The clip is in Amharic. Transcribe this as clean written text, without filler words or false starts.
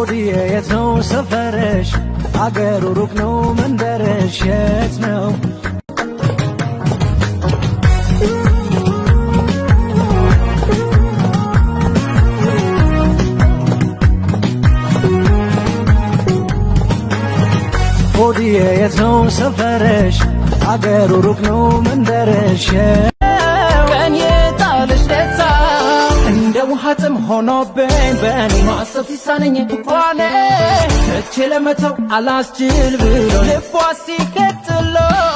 ሆድዬ የት ነው ሰፈርሽ አገሩ ሩቅ ነው መንደርሽ የት ነው ሆድዬ የት ነው ሰፈርሽ አገሩ ሩቅ ነው መንደርሽ ቀን የጣልሽ ደታ እንደ ውሃጥም ሆኖብኝ በእኔ ማሰብ ሲሳነኝ እንኳን እቼ ለመተው አላስችል ብሎ ልቧ ሲከትለው